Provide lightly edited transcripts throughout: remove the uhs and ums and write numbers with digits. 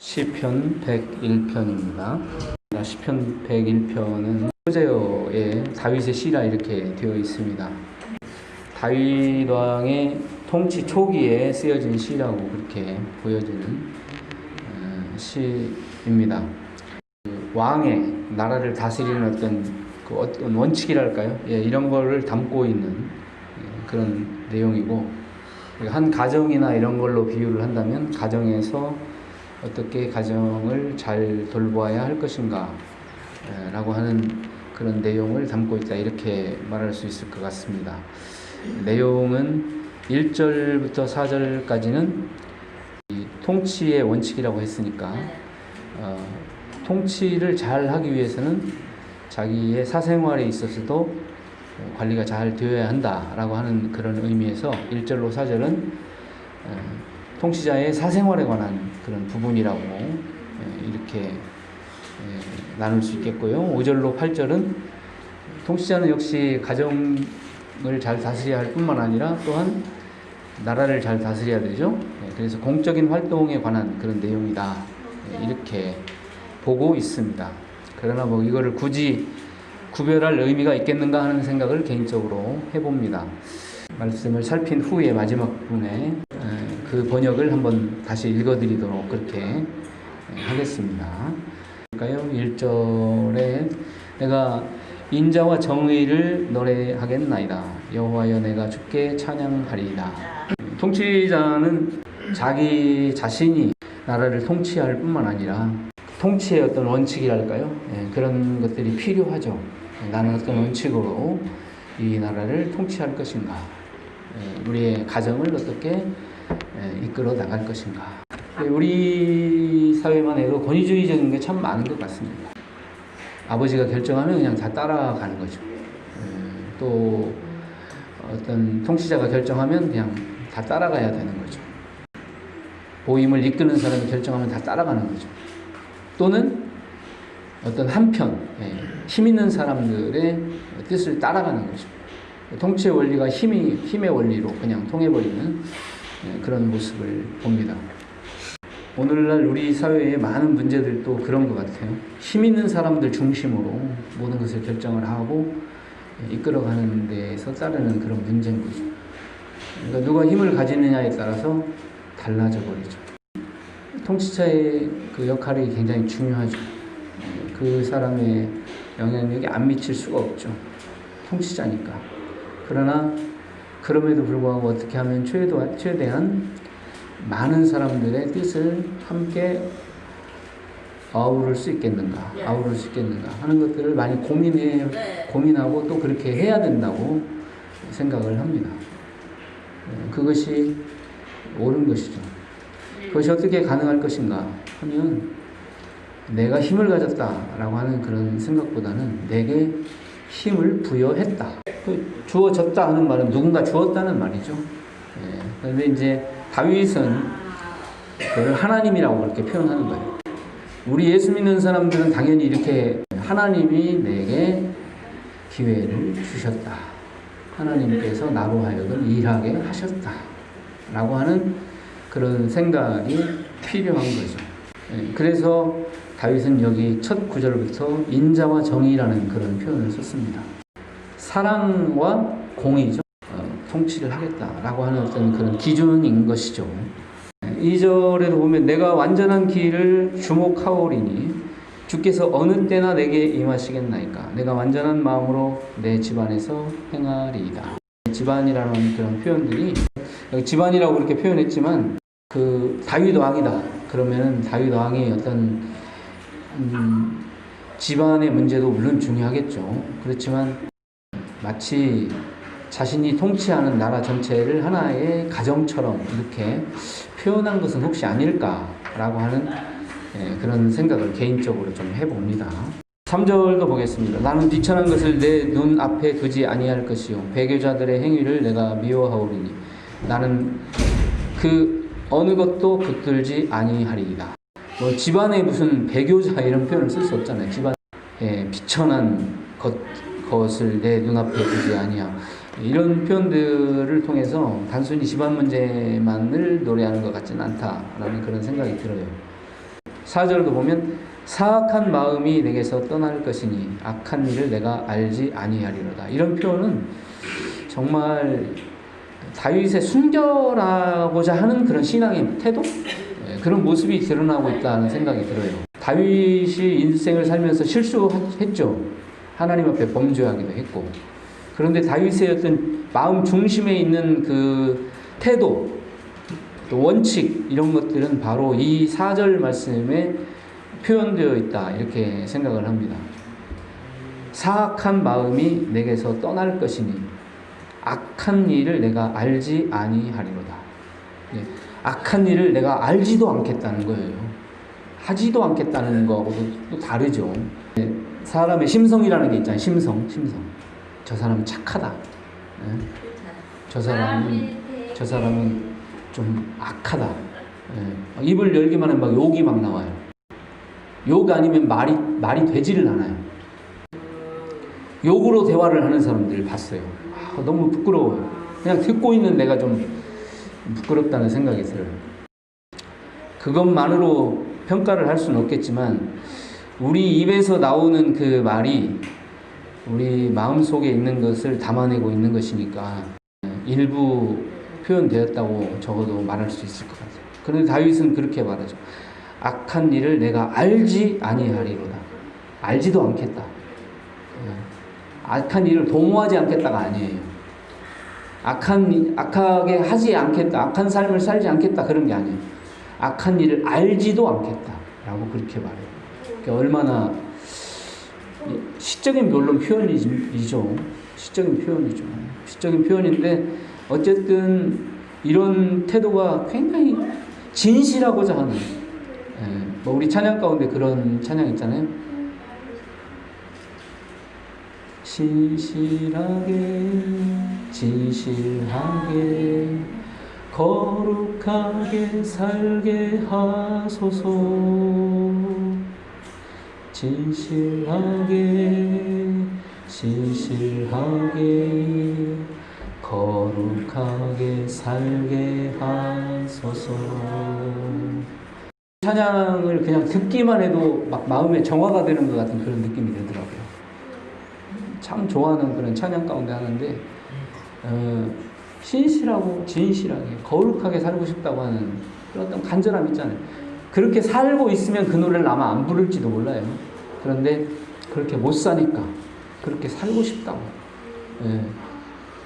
시편 101편입니다. 시편 101편은 호세아의 다윗의 시라 이렇게 되어 있습니다. 다윗 왕의 통치 초기에 쓰여진 시라고 그렇게 보여지는 시입니다. 왕의 나라를 다스리는 어떤 원칙이랄까요? 이런 거를 담고 있는 그런 내용이고, 한 가정이나 이런 걸로 비유를 한다면 가정에서 어떻게 가정을 잘 돌보아야 할 것인가 라고 하는 그런 내용을 담고 있다, 이렇게 말할 수 있을 것 같습니다. 내용은 1절부터 4절까지는 통치의 원칙이라고 했으니까 통치를 잘 하기 위해서는 자기의 사생활에 있어서도 관리가 잘 되어야 한다라고 하는 그런 의미에서 1절로 4절은 통치자의 사생활에 관한 그런 부분이라고 이렇게 나눌 수 있겠고요. 5절로 8절은 통치자는 역시 가정을 잘 다스려야 할 뿐만 아니라 또한 나라를 잘 다스려야 되죠. 그래서 공적인 활동에 관한 그런 내용이다, 이렇게 보고 있습니다. 그러나 이거를 굳이 구별할 의미가 있겠는가 하는 생각을 개인적으로 해봅니다. 말씀을 살핀 후에 마지막 부분에 그 번역을 한번 다시 읽어드리도록 그렇게 하겠습니다. 1절에 내가 인자와 정의를 노래하겠나이다. 여호와여, 내가 주께 찬양하리이다. 통치자는 자기 자신이 나라를 통치할 뿐만 아니라 통치의 어떤 원칙이랄까요? 그런 것들이 필요하죠. 나는 어떤 원칙으로 이 나라를 통치할 것인가, 우리의 가정을 어떻게 이끌어 나갈 것인가. 우리 사회만 해도 권위주의적인 게 참 많은 것 같습니다. 아버지가 결정하면 그냥 다 따라가는 거죠. 또 어떤 통치자가 결정하면 그냥 다 따라가야 되는 거죠. 보임을 이끄는 사람이 결정하면 다 따라가는 거죠. 또는 어떤 한편 힘 있는 사람들의 뜻을 따라가는 거죠. 통치의 원리가 힘의 원리로 그냥 통해버리는 그런 모습을 봅니다. 오늘날 우리 사회의 많은 문제들도 그런 것 같아요. 힘 있는 사람들 중심으로 모든 것을 결정을 하고 이끌어가는 데에서 따르는 그런 문제인 거죠. 그러니까 누가 힘을 가지느냐에 따라서 달라져 버리죠. 통치자의 그 역할이 굉장히 중요하죠. 그 사람의 영향력이 안 미칠 수가 없죠. 통치자니까. 그러나 그럼에도 불구하고 어떻게 하면 최대한 많은 사람들의 뜻을 함께 아우를 수 있겠는가 하는 것들을 많이 고민하고 또 그렇게 해야 된다고 생각을 합니다. 그것이 옳은 것이죠. 그것이 어떻게 가능할 것인가 하면 내가 힘을 가졌다라고 하는 그런 생각보다는 내게 힘을 부여했다. 주어졌다 하는 말은 누군가 주었다는 말이죠. 그런데 이제 다윗은 그걸 하나님이라고 그렇게 표현하는 거예요. 우리 예수 믿는 사람들은 당연히 이렇게 하나님이 내게 기회를 주셨다, 하나님께서 나로 하여금 일하게 하셨다 라고 하는 그런 생각이 필요한 거죠. 그래서 다윗은 여기 첫 구절부터 인자와 정의라는 그런 표현을 썼습니다. 사랑과 공의죠. 통치를 하겠다라고 하는 어떤 그런 기준인 것이죠. 2절에도 보면 내가 완전한 길을 주목하오리니 주께서 어느 때나 내게 임하시겠나이까. 내가 완전한 마음으로 내 집안에서 행하리이다. 집안이라는 그런 표현들이, 집안이라고 그렇게 표현했지만 그 다윗 왕이다 그러면은 다윗 왕이 어떤 집안의 문제도 물론 중요하겠죠. 그렇지만 마치 자신이 통치하는 나라 전체를 하나의 가정처럼 이렇게 표현한 것은 혹시 아닐까라고 하는 그런 생각을 개인적으로 좀 해봅니다. 3절도 보겠습니다. 나는 비천한 것을 내 눈 앞에 두지 아니할 것이요 배교자들의 행위를 내가 미워하오리니 나는 그 어느 것도 붙들지 아니하리이다. 집안에 무슨 배교자 이런 표현을 쓸 수 없잖아요. 집안에 비천한 것을 내 눈앞에 두지 아니하고, 이런 표현들을 통해서 단순히 집안 문제만을 노래하는 것 같지는 않다라는 그런 생각이 들어요. 4절도 보면 사악한 마음이 내게서 떠날 것이니 악한 일을 내가 알지 아니하리로다. 이런 표현은 정말 다윗의 순결하고자 하는 그런 신앙의 태도? 그런 모습이 드러나고 있다는 생각이 들어요. 다윗이 인생을 살면서 실수했죠. 하나님 앞에 범죄하기도 했고. 그런데 다윗의 어떤 마음 중심에 있는 그 태도, 또 원칙 이런 것들은 바로 이 4절 말씀에 표현되어 있다 이렇게 생각을 합니다. 사악한 마음이 내게서 떠날 것이니 악한 일을 내가 알지 아니하리로다. 악한 일을 내가 알지도 않겠다는 거예요. 하지도 않겠다는 거하고도 또 다르죠. 사람의 심성이라는 게 있잖아요. 심성. 저 사람은 착하다. 저 사람은 좀 악하다. 입을 열기만 하면 막 욕이 막 나와요. 욕 아니면 말이 되지를 않아요. 욕으로 대화를 하는 사람들을 봤어요. 너무 부끄러워요. 그냥 듣고 있는 내가 좀 부끄럽다는 생각이 들어요. 그것만으로 평가를 할 수는 없겠지만 우리 입에서 나오는 그 말이 우리 마음속에 있는 것을 담아내고 있는 것이니까 일부 표현되었다고 적어도 말할 수 있을 것 같아요. 그런데 다윗은 그렇게 말하죠. 악한 일을 내가 알지 아니하리로다. 알지도 않겠다. 악한 일을 도모하지 않겠다가 아니에요. 악하게 하지 않겠다. 악한 삶을 살지 않겠다. 그런 게 아니에요. 악한 일을 알지도 않겠다. 라고 그렇게 말해요. 그러니까 얼마나 시적인 물론 표현이죠. 시적인 표현인데 어쨌든 이런 태도가 굉장히 진실하고자 하는 뭐 우리 찬양 가운데 그런 찬양 있잖아요. 진실하게 거룩하게 살게 하소서. 진실하게 거룩하게 살게 하소서. 찬양을 그냥 듣기만 해도 막 마음에 정화가 되는 것 같은 그런 느낌이 들더라고요. 참 좋아하는 그런 찬양 가운데 하는데 신실하고 진실하게 거룩하게 살고 싶다고 하는 그런 어떤 간절함 있잖아요. 그렇게 살고 있으면 그 노래를 아마 안 부를지도 몰라요. 그런데 그렇게 못 사니까 그렇게 살고 싶다고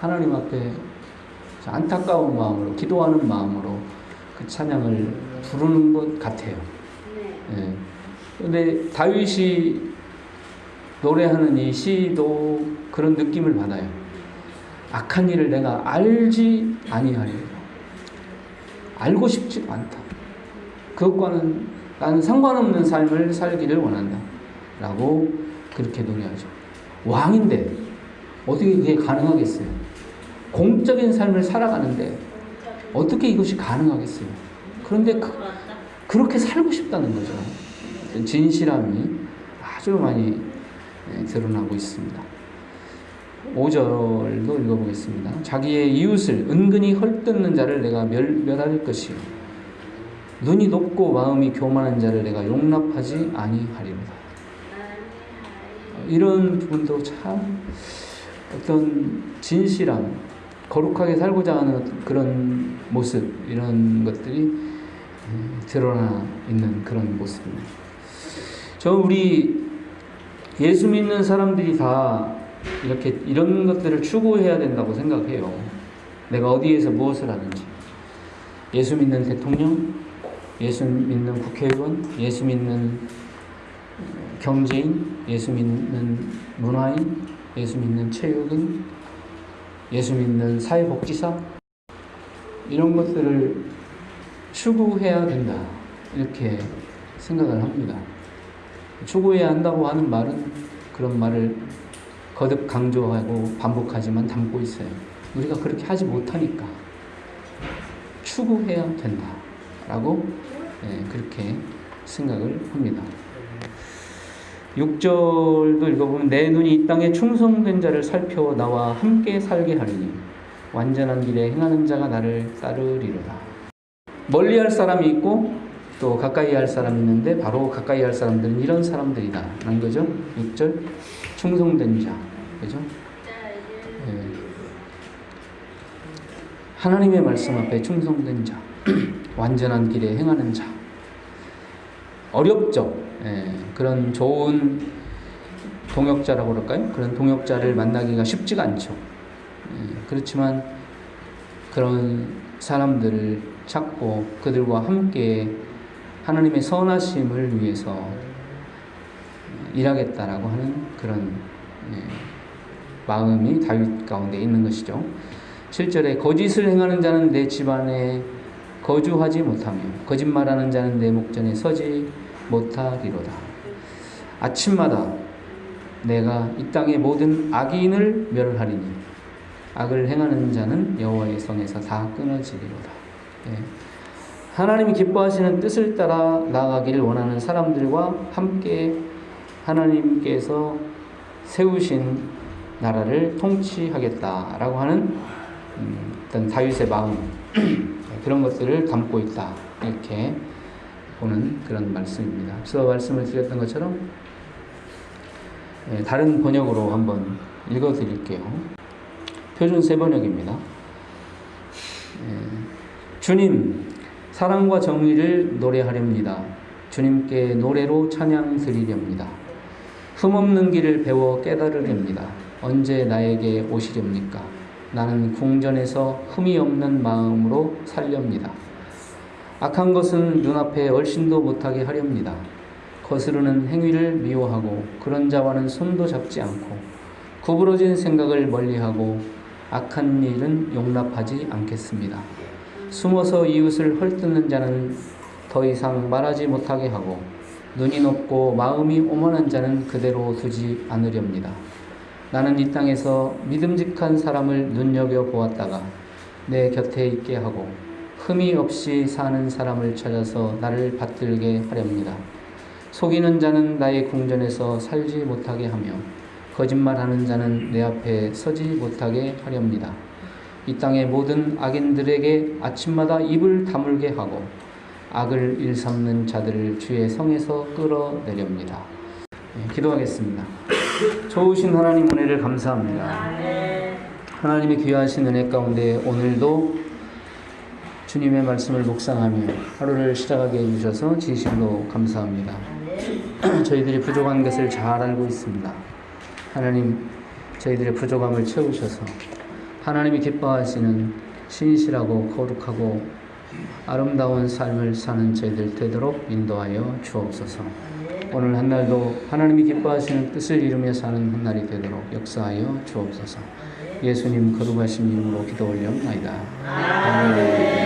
하나님 앞에 안타까운 마음으로 기도하는 마음으로 그 찬양을 부르는 것 같아요. 그런데 다윗이 노래하는 이 시도 그런 느낌을 받아요. 악한 일을 내가 알지 아니하리라. 알고 싶지 않다. 그것과는 나는 상관없는 삶을 살기를 원한다. 라고 그렇게 노래하죠. 왕인데 어떻게 그게 가능하겠어요? 공적인 삶을 살아가는데 어떻게 이것이 가능하겠어요? 그런데 그렇게 살고 싶다는 거죠. 진실함이 아주 많이 드러나고 있습니다. 5절도 읽어보겠습니다. 자기의 이웃을 은근히 헐뜯는 자를 내가 멸할 것이요 눈이 높고 마음이 교만한 자를 내가 용납하지 아니하리로다. 이런 부분도 참 어떤 진실함, 거룩하게 살고자 하는 그런 모습, 이런 것들이 드러나 있는 그런 모습입니다. 우리 예수 믿는 사람들이 다 이렇게 이런 것들을 추구해야 된다고 생각해요. 내가 어디에서 무엇을 하는지. 예수 믿는 대통령, 예수 믿는 국회의원, 예수 믿는 경제인, 예수 믿는 문화인, 예수 믿는 체육인, 예수 믿는 사회복지사, 이런 것들을 추구해야 된다 이렇게 생각을 합니다. 추구해야 한다고 하는 말은 그런 말을 거듭 강조하고 반복하지만 담고 있어요. 우리가 그렇게 하지 못하니까 추구해야 된다라고 그렇게 생각을 합니다. 6절도 읽어보면 내 눈이 이 땅에 충성된 자를 살펴 나와 함께 살게 하리니 완전한 길에 행하는 자가 나를 따르리로다. 멀리할 사람이 있고 또 가까이 할 사람이 있는데 바로 가까이 할 사람들은 이런 사람들이다 라는 거죠. 6절 충성된 자, 그죠? 예. 하나님의 말씀 앞에 충성된 자, 완전한 길에 행하는 자. 어렵죠. 예. 그런 좋은 동역자라고 그럴까요? 그런 동역자를 만나기가 쉽지가 않죠. 예. 그렇지만 그런 사람들을 찾고 그들과 함께 하나님의 선하심을 위해서 일하겠다라고 하는 그런 마음이 다윗 가운데 있는 것이죠. 7절에 거짓을 행하는 자는 내 집안에 거주하지 못하며 거짓말하는 자는 내 목전에 서지 못하리로다. 아침마다 내가 이 땅의 모든 악인을 멸하리니 악을 행하는 자는 여호와의 성에서 다 끊어지리로다. 예. 하나님이 기뻐하시는 뜻을 따라 나아가기를 원하는 사람들과 함께 하나님께서 세우신 나라를 통치하겠다라고 하는 어떤 다윗의 마음, 그런 것들을 담고 있다, 이렇게 보는 그런 말씀입니다. 앞서 말씀을 드렸던 것처럼 다른 번역으로 한번 읽어드릴게요. 표준 세번역입니다. 주님, 사랑과 정의를 노래하렵니다. 주님께 노래로 찬양 드리렵니다. 흠없는 길을 배워 깨달으렵니다. 언제 나에게 오시렵니까? 나는 궁전에서 흠이 없는 마음으로 살렵니다. 악한 것은 눈앞에 얼씬도 못하게 하렵니다. 거스르는 행위를 미워하고 그런 자와는 손도 잡지 않고 구부러진 생각을 멀리하고 악한 일은 용납하지 않겠습니다. 숨어서 이웃을 헐뜯는 자는 더 이상 말하지 못하게 하고 눈이 높고 마음이 오만한 자는 그대로 두지 않으렵니다. 나는 이 땅에서 믿음직한 사람을 눈여겨보았다가 내 곁에 있게 하고 흠이 없이 사는 사람을 찾아서 나를 받들게 하렵니다. 속이는 자는 나의 궁전에서 살지 못하게 하며 거짓말하는 자는 내 앞에 서지 못하게 하렵니다. 이 땅의 모든 악인들에게 아침마다 입을 다물게 하고 악을 일삼는 자들을 주의 성에서 끌어내렵니다. 기도하겠습니다. 좋으신 하나님 은혜를 감사합니다. 하나님의 귀하신 은혜 가운데 오늘도 주님의 말씀을 묵상하며 하루를 시작하게 해주셔서 진심으로 감사합니다. 저희들이 부족한 것을 잘 알고 있습니다. 하나님, 저희들의 부족함을 채우셔서 하나님이 기뻐하시는 신실하고 거룩하고 아름다운 삶을 사는 저희들 되도록 인도하여 주옵소서. 오늘 한 날도 하나님이 기뻐하시는 뜻을 이루며 사는 한 날이 되도록 역사하여 주옵소서. 예수님 거룩하신 이름으로 기도 올려옵나이다. 아멘.